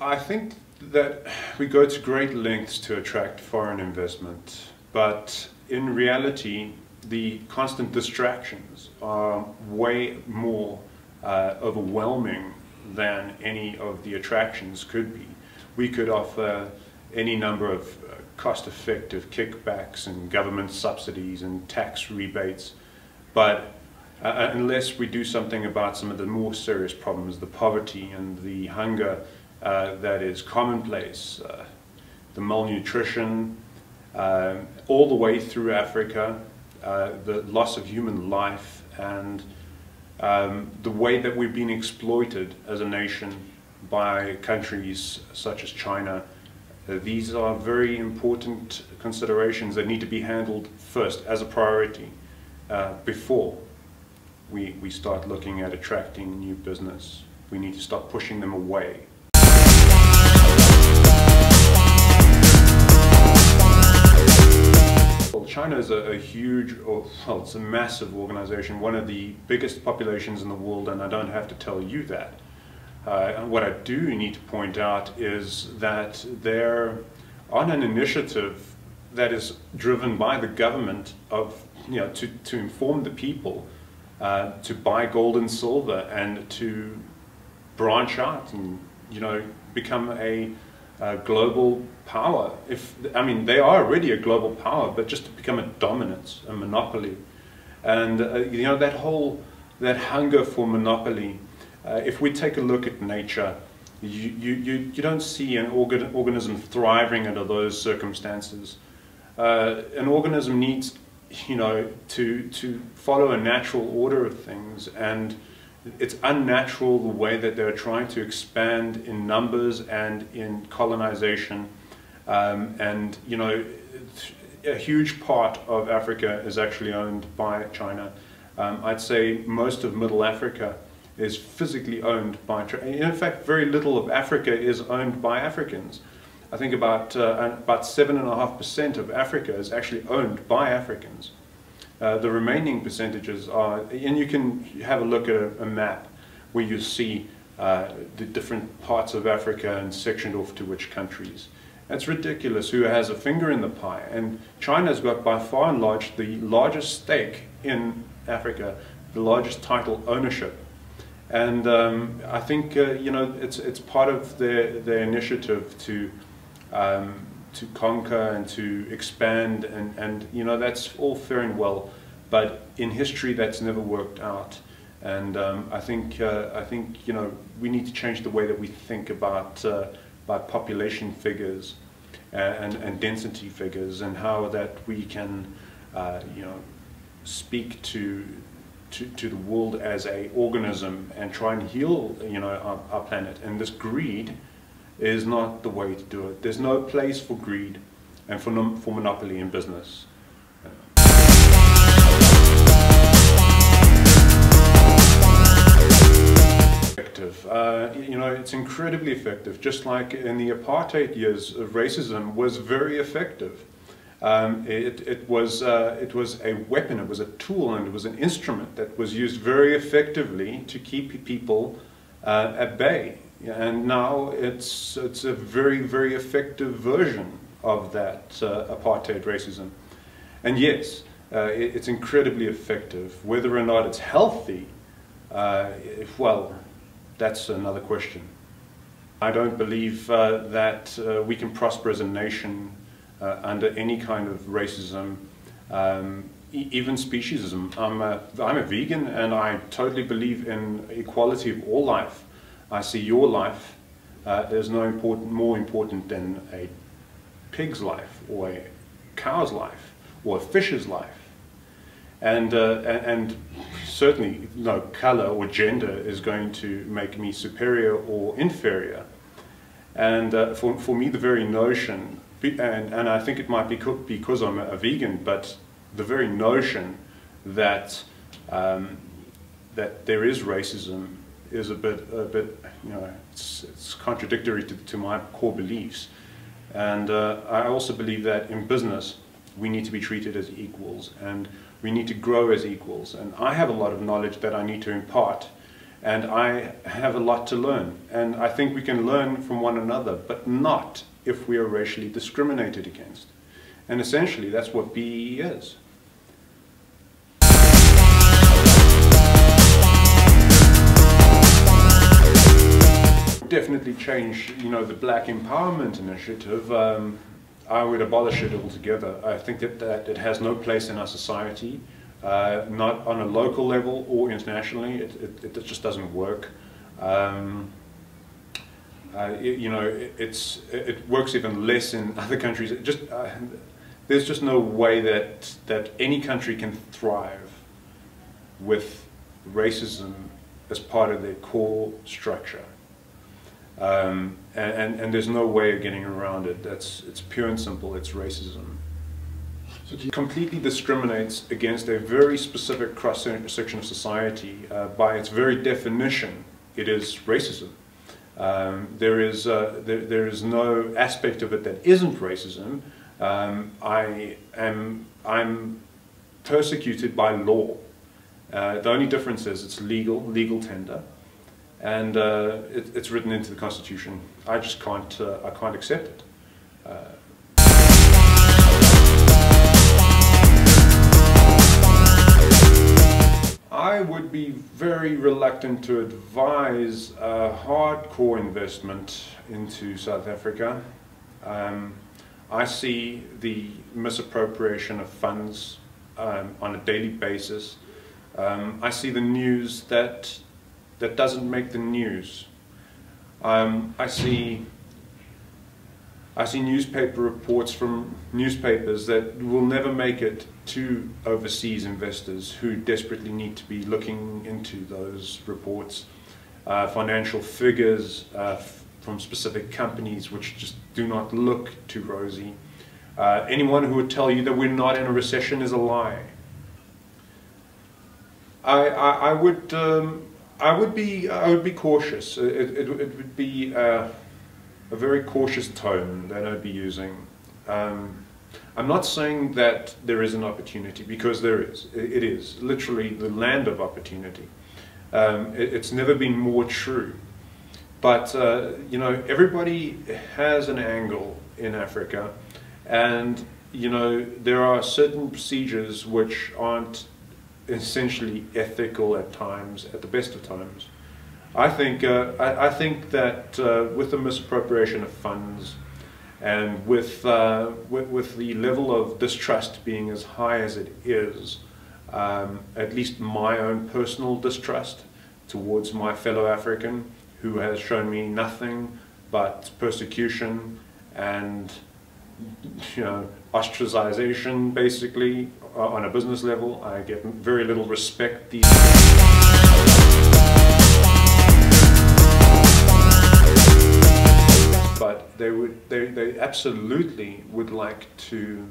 I think that we go to great lengths to attract foreign investment, but in reality, the constant distractions are way more overwhelming than any of the attractions could be. We could offer any number of cost-effective kickbacks and government subsidies and tax rebates, but unless we do something about some of the more serious problems, the poverty and the hunger that is commonplace, the malnutrition, all the way through Africa, the loss of human life, and the way that we've been exploited as a nation by countries such as China. These are very important considerations that need to be handled first as a priority before we start looking at attracting new business. We need to start pushing them away. Well, China is a huge, well, it's a massive organization, one of the biggest populations in the world, and I don't have to tell you that. What I do need to point out is that they're on an initiative that is driven by the government of, to inform the people to buy gold and silver and to branch out and, become a global power. They are already a global power, but just to become a dominance, a monopoly. And, that hunger for monopoly. If we take a look at nature, you don't see an organism thriving under those circumstances. An organism needs, to follow a natural order of things, and it's unnatural the way that they're trying to expand in numbers and in colonization. A huge part of Africa is actually owned by China. I'd say most of Middle Africa is physically owned by China. In fact, very little of Africa is owned by Africans. I think about 7.5% of Africa is actually owned by Africans. The remaining percentages are, and you can have a look at a map where you see the different parts of Africa and sectioned off to which countries. It's ridiculous who has a finger in the pie, and China's got by far and large the largest stake in Africa, the largest title ownership. And I think it's part of their initiative to conquer and to expand, and that's all fair and well, but in history that's never worked out. And I think we need to change the way that we think about population figures and density figures, and how that we can speak to the world as a organism and try and heal our planet. And this greed is not the way to do it. There's no place for greed and for monopoly in business. Effective. It's incredibly effective. Just like in the apartheid years, racism was very effective. It was a weapon, it was a tool, and it was an instrument that was used very effectively to keep people at bay. And now it's a very, very effective version of that apartheid racism. And yes, it's incredibly effective. Whether or not it's healthy, well, that's another question. I don't believe that we can prosper as a nation under any kind of racism, even speciesism. I'm a vegan, and I totally believe in equality of all life. I see your life as more important than a pig's life, or a cow's life, or a fish's life. And certainly no color or gender is going to make me superior or inferior. And for me, the very notion, and I think it might be because I'm a vegan, but the very notion that that there is racism is a bit it's contradictory to my core beliefs. And I also believe that in business we need to be treated as equals, and we need to grow as equals. And I have a lot of knowledge that I need to impart, And I have a lot to learn. And I think we can learn from one another, but not if we are racially discriminated against. And essentially, that's what BEE is. Definitely change, the Black Empowerment Initiative. I would abolish it altogether. I think that it has no place in our society, not on a local level or internationally. It just doesn't work. It works even less in other countries. There's just no way that any country can thrive with racism as part of their core structure. And there's no way of getting around it. It's pure and simple. It's racism. So it completely discriminates against a very specific cross-section of society. By its very definition, it is racism. There is no aspect of it that isn't racism. I'm persecuted by law. The only difference is it's legal tender. And it's written into the Constitution. I just can't. I can't accept it. I would be very reluctant to advise a hardcore investment into South Africa. I see the misappropriation of funds on a daily basis. I see the news that doesn't make the news. I see newspaper reports from newspapers that will never make it to overseas investors who desperately need to be looking into those reports. Financial figures from specific companies which just do not look too rosy. Anyone who would tell you that we're not in a recession is a lie. I would be cautious. It would be a very cautious tone that I'd be using. I'm not saying that there is an opportunity, because there is. It is literally the land of opportunity. It's never been more true. But everybody has an angle in Africa, and there are certain procedures which aren't essentially ethical at times, at the best of times. I think that with the misappropriation of funds, and with the level of distrust being as high as it is, at least my own personal distrust towards my fellow African, who has shown me nothing but persecution and ostracization, basically, on a business level. I get very little respect these days. But they absolutely would like to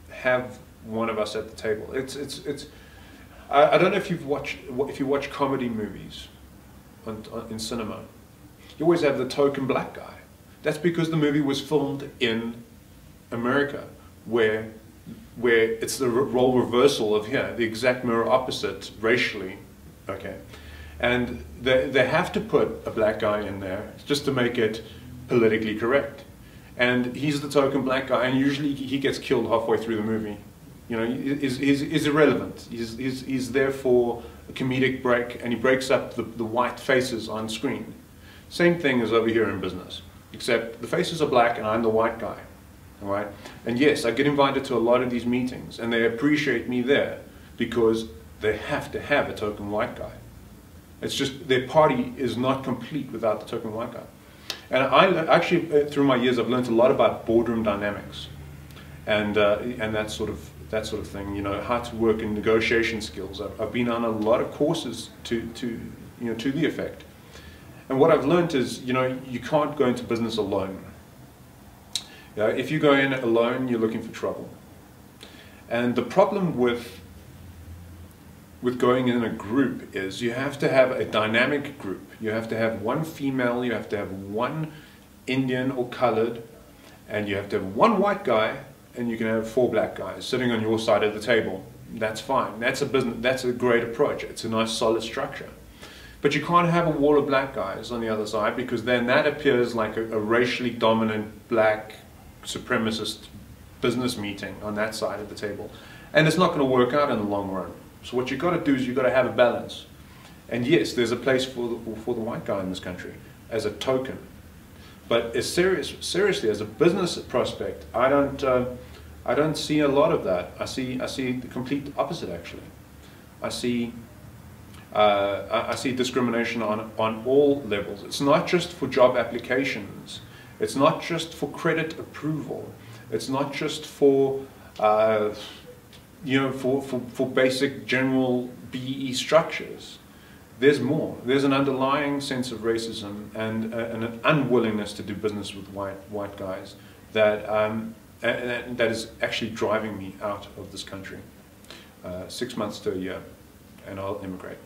have one of us at the table. I don't know if you watch comedy movies in cinema. You always have the token black guy. That's because the movie was filmed in America, where it's the role reversal of here, the exact mirror opposite racially, okay? And they have to put a black guy in there just to make it politically correct. And he's the token black guy, and usually he gets killed halfway through the movie. He's irrelevant. He's there for a comedic break, and he breaks up the white faces on screen. Same thing as over here in business, except the faces are black and I'm the white guy. All right? And yes, I get invited to a lot of these meetings, and they appreciate me there because they have to have a token white guy. It's just their party is not complete without the token white guy. And I actually, through my years, I've learned a lot about boardroom dynamics, and that sort of thing. How to work in negotiation skills. I've been on a lot of courses to the effect. And what I've learned is, you can't go into business alone. If you go in alone, you're looking for trouble. And the problem with going in a group is you have to have a dynamic group. You have to have one female, you have to have one Indian or colored, and you have to have one white guy, and you can have 4 black guys sitting on your side of the table. That's fine. That's a great approach. It's a nice solid structure. But you can't have a wall of black guys on the other side, because then that appears like a racially dominant black supremacist business meeting on that side of the table. And it's not going to work out in the long run. So what you've got to do is you've got to have a balance. And yes, there's a place for the white guy in this country as a token. But as seriously, as a business prospect, I don't see a lot of that. I see the complete opposite, actually. I see discrimination on all levels. It's not just for job applications. It's not just for credit approval. It's not just for for basic general BE structures. There's more. There's an underlying sense of racism and an unwillingness to do business with white guys that is actually driving me out of this country. 6 months to a year, and I'll immigrate.